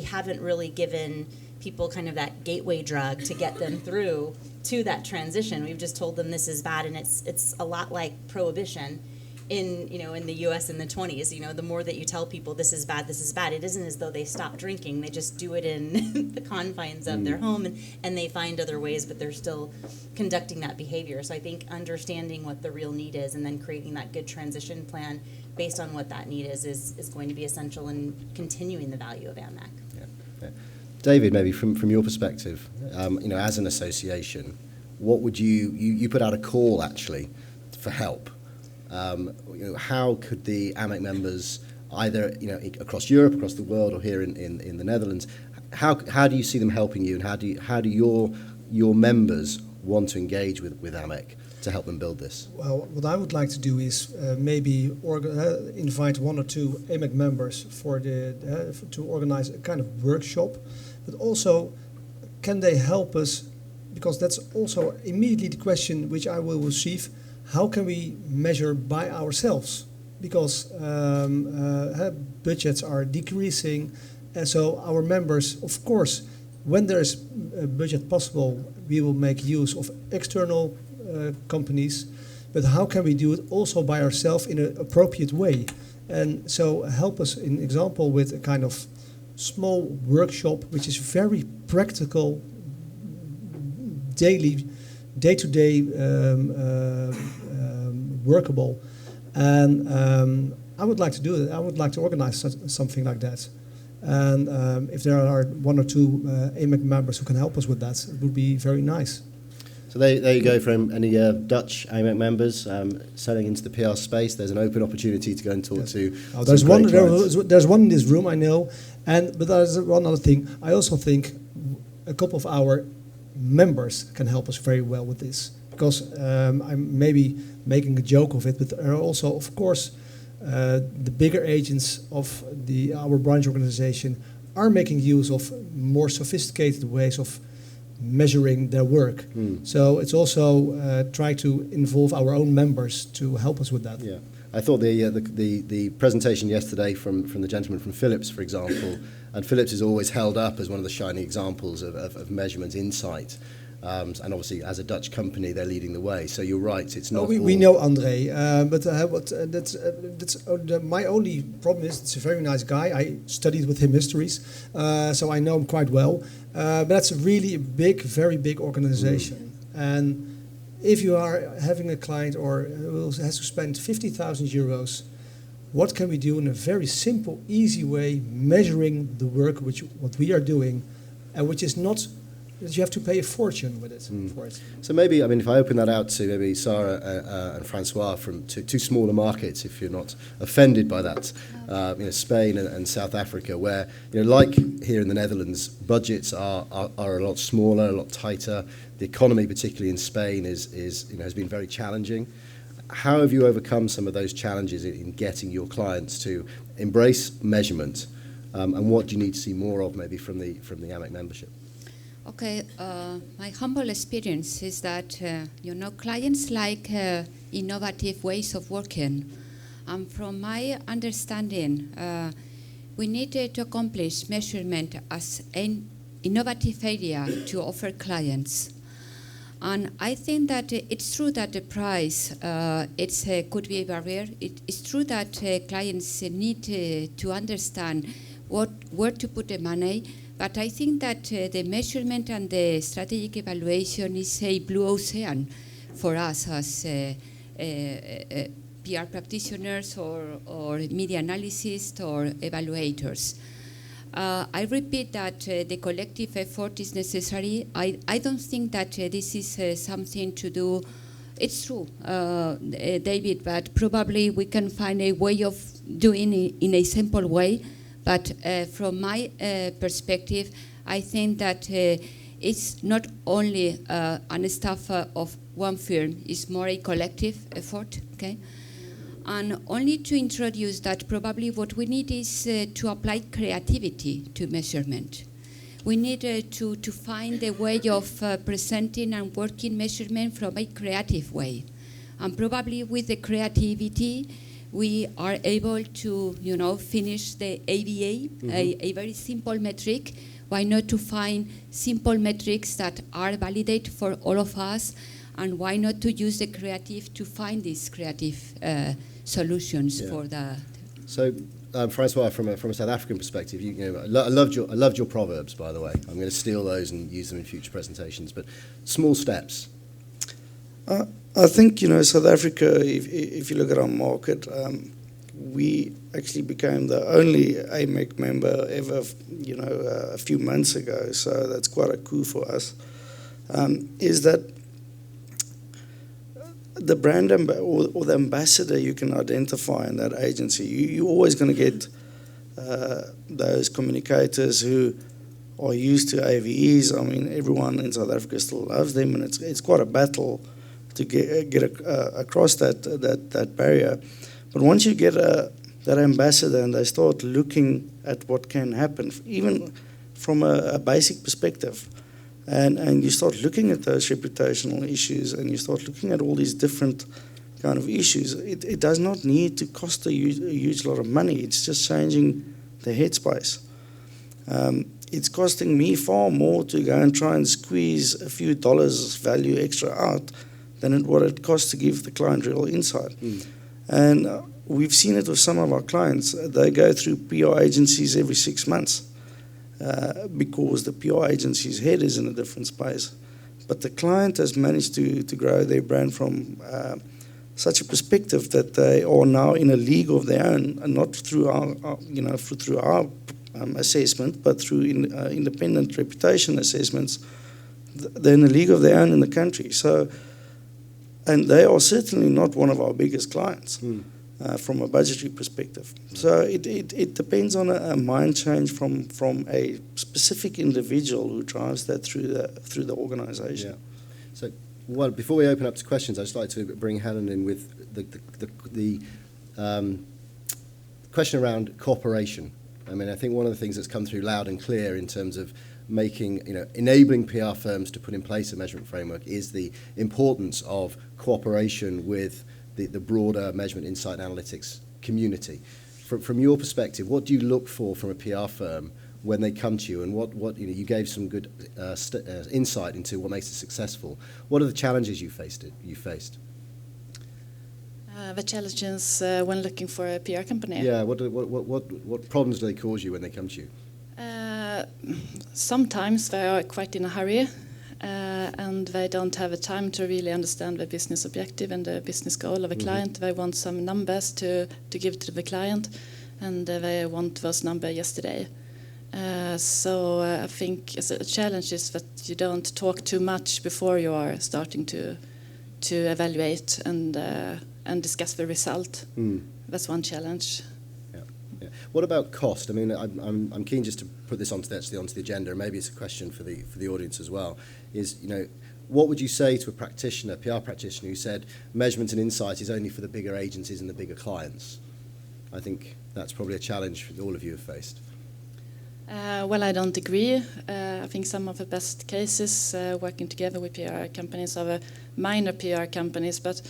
haven't really given people kind of that gateway drug to get them through to that transition. We've just told them this is bad, and it's a lot like prohibition in the U.S. in the 20s. You know, the more that you tell people this is bad, it isn't as though they stop drinking. They just do it in the confines of their home, and they find other ways, but they're still conducting that behavior. So I think understanding what the real need is and then creating that good transition plan based on what that need is going to be essential in continuing the value of Amec. Yeah. David, maybe from your perspective, you know, as an association, what would you put out a call actually for help? You know, how could the Amec members, either, you know, across Europe, across the world, or here in the Netherlands, how do you see them helping you, and how do your members want to engage with Amec to help them build this? Well, what I would like to do is maybe invite one or two AMEC members to organize a kind of workshop, but also can they help us, because that's also immediately the question which I will receive: how can we measure by ourselves? Because budgets are decreasing, and so our members, of course, when there's a budget possible, we will make use of external companies, but how can we do it also by ourselves in an appropriate way? And so help us, in example, with a kind of small workshop which is very practical, day-to-day workable. And I would like to do it. I would like to organize something like that. And if there are one or two AMEC members who can help us with that, it would be very nice. So there you go, from any Dutch AMEC members selling into the PR space. There's an open opportunity to go and talk to. There's one in this room, I know, but there's one other thing. I also think a couple of our members can help us very well with this, because I'm maybe making a joke of it, but there are also, of course, the bigger agents of our branch organization are making use of more sophisticated ways of measuring their work. So it's also try to involve our own members to help us with that. Yeah, I thought the presentation yesterday from the gentleman from Philips, for example, and Philips is always held up as one of the shining examples of measurement insight. And obviously, as a Dutch company, they're leading the way. So you're right; it's not. We know Andre, but my only problem is it's a very nice guy. I studied with him histories, so I know him quite well. But that's really a very big organization. And if you are having a client or who has to spend 50,000 euros, what can we do in a very simple, easy way, measuring the work what we are doing, and which is not that you have to pay a fortune with it for it. So maybe, I mean, if I open that out to maybe Sarah and Francois from two smaller markets, if you're not offended by that, you know, Spain and South Africa, where, you know, like here in the Netherlands, budgets are a lot smaller, a lot tighter. The economy, particularly in Spain, is you know, has been very challenging. How have you overcome some of those challenges in getting your clients to embrace measurement, and what do you need to see more of maybe from the Amec membership? Okay, my humble experience is that, you know, clients like innovative ways of working. And from my understanding, we need to accomplish measurement as an innovative area to offer clients. And I think that it's true that the price could be a barrier. It's true that clients need to understand where to put the money, but I think that the measurement and the strategic evaluation is a blue ocean for us as PR practitioners or media analysts or evaluators. I repeat that the collective effort is necessary. I don't think that this is something to do. It's true, David, but probably we can find a way of doing it in a simple way. But from my perspective, I think that it's not only an staff of one firm, it's more a collective effort, okay? And only to introduce that, probably what we need is to apply creativity to measurement. We need to find a way of presenting and working measurement from a creative way. And probably with the creativity, we are able to, finish the ABA, a very simple metric. Why not to find simple metrics that are validated for all of us? And why not to use the creative to find these creative solutions for the. So, Francois, from a South African perspective, I loved your proverbs. By the way, I'm going to steal those and use them in future presentations. But small steps. I think South Africa. If you look at our market, we actually became the only Amec member ever. A few months ago. So that's quite a coup for us. Is that the brand or the ambassador you can identify in that agency? You're always going to get those communicators who are used to AVEs. I mean, everyone in South Africa still loves them, and it's quite a battle to get across that barrier. But once you get that ambassador and they start looking at what can happen, even from a basic perspective, and you start looking at those reputational issues and you start looking at all these different kind of issues, it does not need to cost a huge lot of money. It's just changing the headspace. It's costing me far more to go and try and squeeze a few dollars value extra out than what it costs to give the client real insight. And we've seen it with some of our clients. They go through PR agencies every 6 months. Because the PR agency's head is in a different space. But the client has managed to grow their brand from such a perspective that they are now in a league of their own, and not through our assessment, but through independent reputation assessments. They're in a league of their own in the country. So, and they are certainly not one of our biggest clients. From a budgetary perspective. So it depends on a mind change from a specific individual who drives that through the organisation. Yeah. So, well, before we open up to questions, I'd just like to bring Helen in with the question around cooperation. I mean, I think one of the things that's come through loud and clear in terms of enabling PR firms to put in place a measurement framework is the importance of cooperation with the broader measurement insight and analytics community. From your perspective, what do you look for from a PR firm when they come to you, and what you gave some good insight into what makes it successful. What are the challenges you faced? The challenges when looking for a PR company. Yeah, what problems do they cause you when they come to you? Sometimes they are quite in a hurry. And they don't have the time to really understand the business objective and the business goal of a client. They want some numbers to give to the client, and they want those numbers yesterday. So I think a challenge is that you don't talk too much before you are starting to evaluate and discuss the result. That's one challenge. Yeah. What about cost? I mean, I'm keen just to put this onto the agenda, and maybe it's a question for the audience as well. Is what would you say to a practitioner, PR practitioner, who said measurement and insight is only for the bigger agencies and the bigger clients? I think that's probably a challenge that all of you have faced. Well, I don't agree. I think some of the best cases working together with PR companies are the minor PR companies, but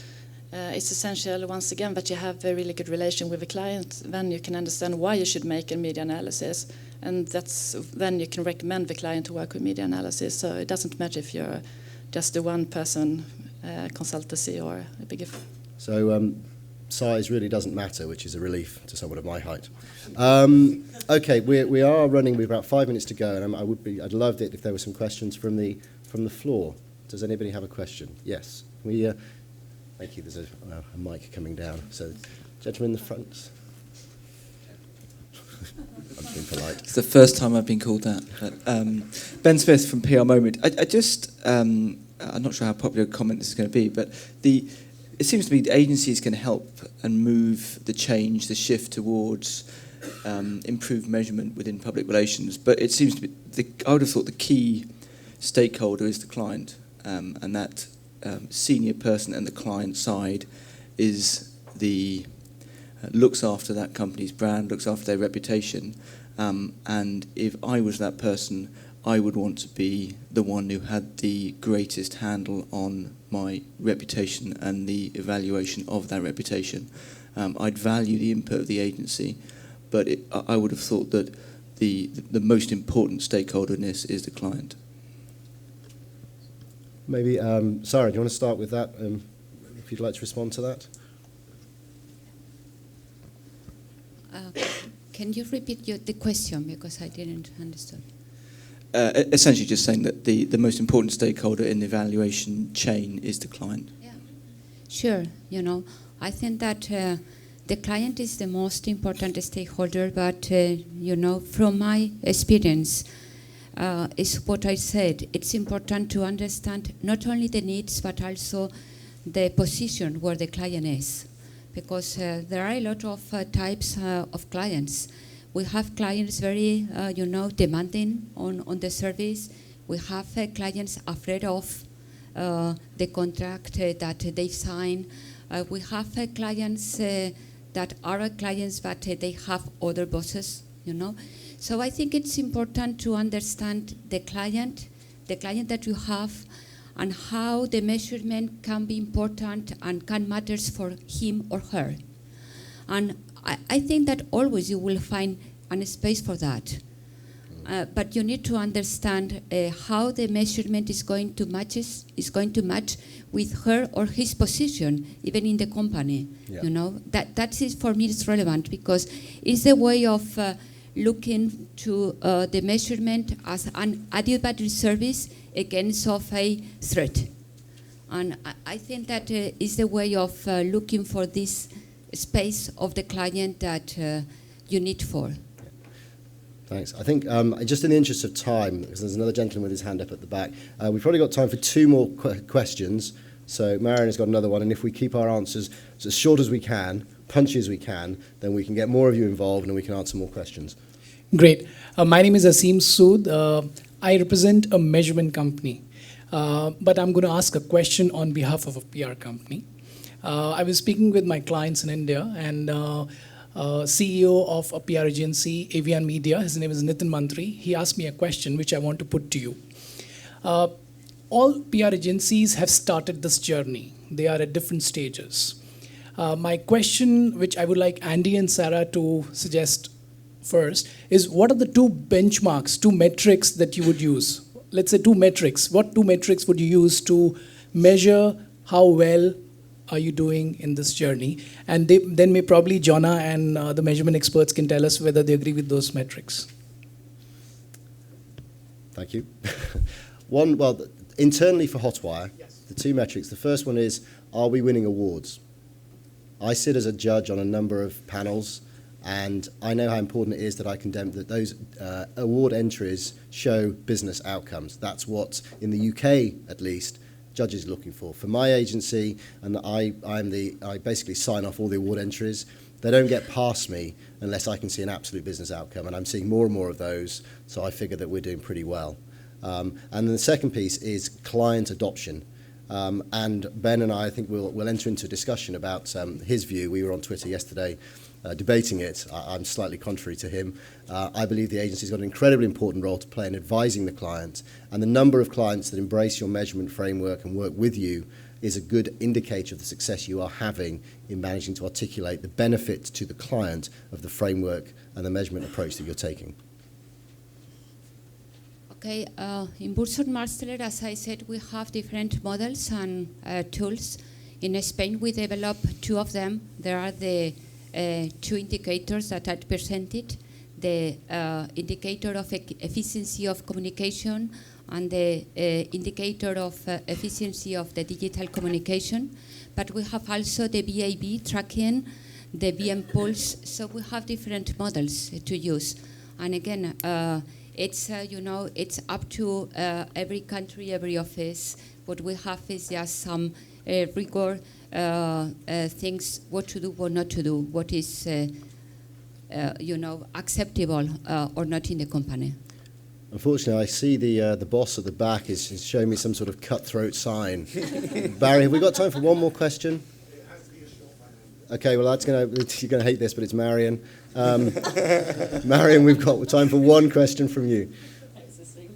it's essential, once again, that you have a really good relation with the client. Then you can understand why you should make a media analysis. And then you can recommend the client to work with media analysis. So it doesn't matter if you're just a one-person consultancy or a bigger. So size really doesn't matter, which is a relief to someone of my height. Okay, we are running with about 5 minutes to go, and I'd love it if there were some questions from the floor. Does anybody have a question? Yes. Thank you. There's a mic coming down. So, gentleman in the front. I'm being polite. It's the first time I've been called that. But, Ben Smith from PR Moment. I'm not sure how popular a comment this is going to be, but it seems to me the agencies can help and move the change, the shift towards improved measurement within public relations. But it seems to be, I would have thought the key stakeholder is the client, and that senior person and the client side is looks after that company's brand, looks after their reputation. And if I was that person, I would want to be the one who had the greatest handle on my reputation and the evaluation of that reputation. I'd value the input of the agency, but I would have thought that the most important stakeholder in this is the client. Maybe, Sarah, do you want to start with that, if you'd like to respond to that? Can you repeat the question, because I didn't understand? Essentially just saying that the most important stakeholder in the evaluation chain is the client. Yeah, sure. I think that the client is the most important stakeholder, but, from my experience, is what I said. It's important to understand not only the needs, but also the position where the client is. Because there are a lot of types of clients. We have clients very, demanding on the service. We have clients afraid of the contract that they've signed. We have clients that are clients, but they have other bosses, So I think it's important to understand the client that you have, and how the measurement can be important and can matter for him or her. And I think that always you will find a space for that. But you need to understand how the measurement is going to match with her or his position, even in the company. Yeah. That is, for me, is relevant, because it's a way of looking to the measurement as an added service against of a threat. And I think that is the way of looking for this space of the client that you need for. Thanks. I think just in the interest of time, because there's another gentleman with his hand up at the back, we've probably got time for 2 more questions. So Marion has got another one, and if we keep our answers as short as we can, punchy as we can, then we can get more of you involved and we can answer more questions. Great. My name is Asim Sood. I represent a measurement company, but I'm going to ask a question on behalf of a PR company. I was speaking with my clients in India, and CEO of a PR agency, Avian Media, his name is Nitin Mantri. He asked me a question which I want to put to you. All PR agencies have started this journey. They are at different stages. My question, which I would like Andy and Sarah to suggest first, is what are the 2 benchmarks, 2 metrics that you would use? Let's say 2 metrics. What 2 metrics would you use to measure how well are you doing in this journey? And then probably Jonna and the measurement experts can tell us whether they agree with those metrics. Thank you. Internally for Hotwire, yes, the 2 metrics. The first one is, are we winning awards? I sit as a judge on a number of panels, and I know how important it is that I condemn that those award entries show business outcomes. That's what, in the UK at least, judges are looking for. For my agency, and I basically sign off all the award entries. They don't get past me unless I can see an absolute business outcome, and I'm seeing more and more of those, so I figure that we're doing pretty well. And then the second piece is client adoption. And Ben and I think we'll enter into a discussion about his view. We were on Twitter yesterday debating it. I'm slightly contrary to him. I believe the agency's got an incredibly important role to play in advising the client, and the number of clients that embrace your measurement framework and work with you is a good indicator of the success you are having in managing to articulate the benefit to the client of the framework and the measurement approach that you're taking. Okay, in Bursor Marsteller, as I said, we have different models and tools. In Spain, we developed two of them. There are the two indicators that I presented, the indicator of efficiency of communication and the indicator of efficiency of the digital communication. But we have also the VAB tracking, the VM pulse, so we have different models to use. And again, it's it's up to every country, every office. What we have is just some rigor things, what to do, what not to do, what is acceptable or not in the company. Unfortunately, I see the boss at the back is showing me some sort of cutthroat sign. Barry, have we got time for one more question? Okay, well you're gonna hate this, but it's Marion. Marion, we've got time for one question from you.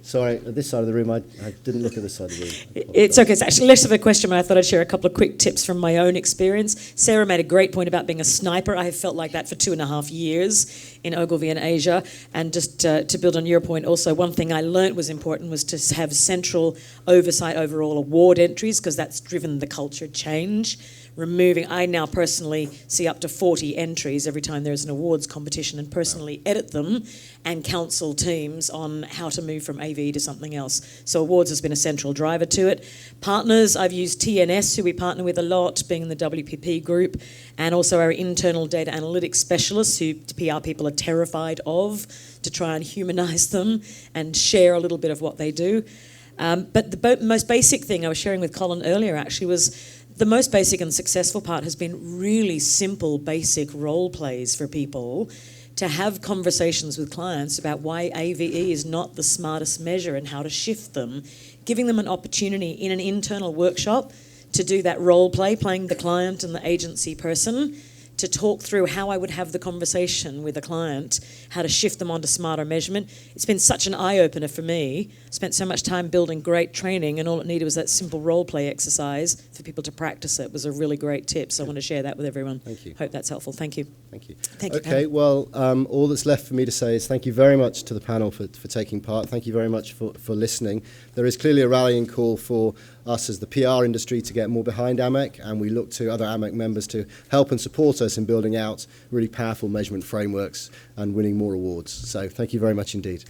Sorry, at this side of the room, I didn't look at this side of the room. It's okay. It's actually less of a question, but I thought I'd share a couple of quick tips from my own experience. Sarah made a great point about being a sniper. I have felt like that for 2.5 years in Ogilvy in Asia. And just to build on your point, also one thing I learnt was important was to have central oversight over all award entries, because that's driven the culture change. I now personally see up to 40 entries every time there's an awards competition and personally edit them and counsel teams on how to move from AV to something else. So awards has been a central driver to it. Partners, I've used TNS, who we partner with a lot, being in the WPP group, and also our internal data analytics specialists, who PR people are terrified of, to try and humanise them and share a little bit of what they do. But the most basic thing I was sharing with Colin earlier actually was the most basic and successful part has been really simple, basic role plays for people to have conversations with clients about why AVE is not the smartest measure and how to shift them, giving them an opportunity in an internal workshop to do that role play, playing the client and the agency person, to talk through how I would have the conversation with a client, how to shift them onto smarter measurement. It's been such an eye-opener for me. Spent so much time building great training, and all it needed was that simple role-play exercise for people to practice it. It was a really great tip, so I want to share that with everyone. Thank you. Hope that's helpful. Thank you. Thank you. Thank you, okay, panel. well, all that's left for me to say is thank you very much to the panel for taking part. Thank you very much for listening. There is clearly a rallying call for us as the PR industry to get more behind Amec, and we look to other Amec members to help and support us in building out really powerful measurement frameworks and winning more awards. So thank you very much indeed.